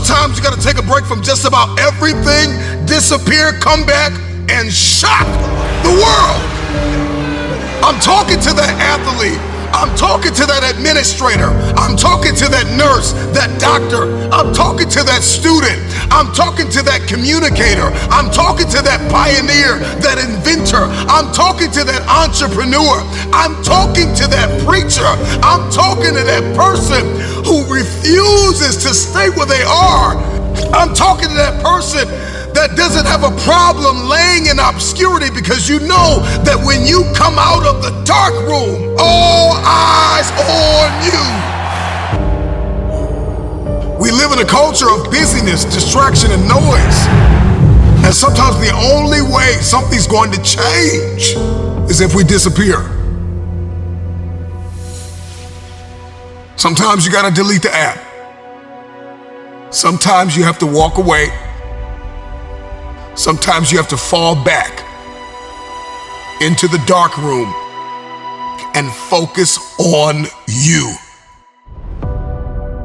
Sometimes you gotta take a break from just about everything, disappear, come back, and shock the world. I'm talking to that athlete. I'm talking to that administrator. I'm talking to that nurse, that doctor. I'm talking to that student. I'm talking to that communicator. I'm talking to that pioneer, that inventor. I'm talking to that entrepreneur. I'm talking to that preacher. I'm talking to that person who refuses to stay where they are. I'm talking to that person that doesn't have a problem laying in obscurity, because you know that when you come out of the dark room, all eyes on you. We live in a culture of busyness, distraction, and noise. And sometimes the only way something's going to change is if we disappear. Sometimes you gotta delete the app. Sometimes you have to walk away. Sometimes you have to fall back into the dark room and focus on you.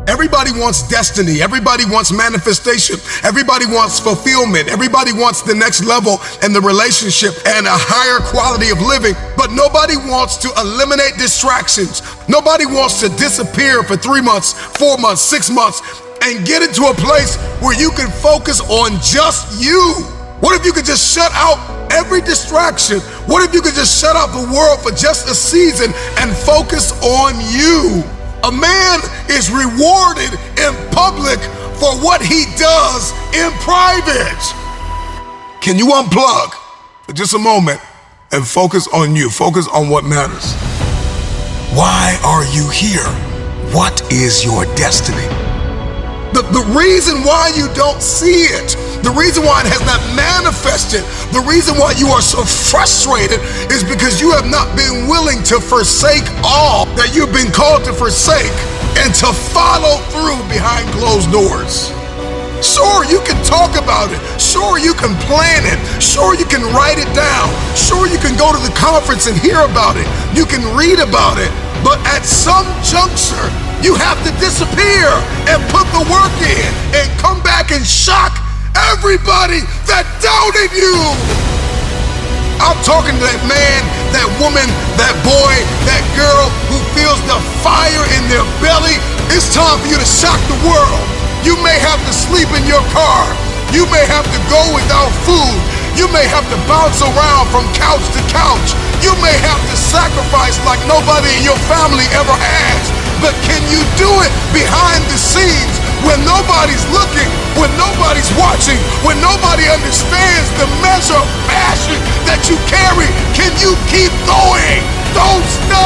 Everybody wants destiny. Everybody wants manifestation. Everybody wants fulfillment. Everybody wants the next level in the relationship and a higher quality of living. But nobody wants to eliminate distractions. Nobody wants to disappear for 3 months, 4 months, 6 months, and get into a place where you can focus on just you. What if you could just shut out every distraction? What if you could just shut out the world for just a season and focus on you? A man is rewarded in public for what he does in private. Can you unplug for just a moment and focus on you? Focus on what matters. Why are you here? What is your destiny? The reason why you don't see it, the reason why it has not manifested, the reason why you are so frustrated is because you have not been willing to forsake all that you've been called to forsake and to follow through behind closed doors. Sure, you can talk about it. Sure, you can plan it. Sure, you can write it down. Sure, you can go to the conference and hear about it. You can read about it. But at some juncture, you have to disappear and put the work in and come back and shock everybody that doubted you. I'm talking to that man, that woman, that boy, that girl who feels the fire in their belly. It's time for you to shock the world. You may have to sleep in your car. You may have to go without food. You may have to bounce around from couch to couch. You may have to sacrifice like nobody in your family ever has. But can you do it behind the scenes when nobody's looking, when nobody's watching, when nobody understands the measure of passion that you carry? Can you keep going? Don't stop.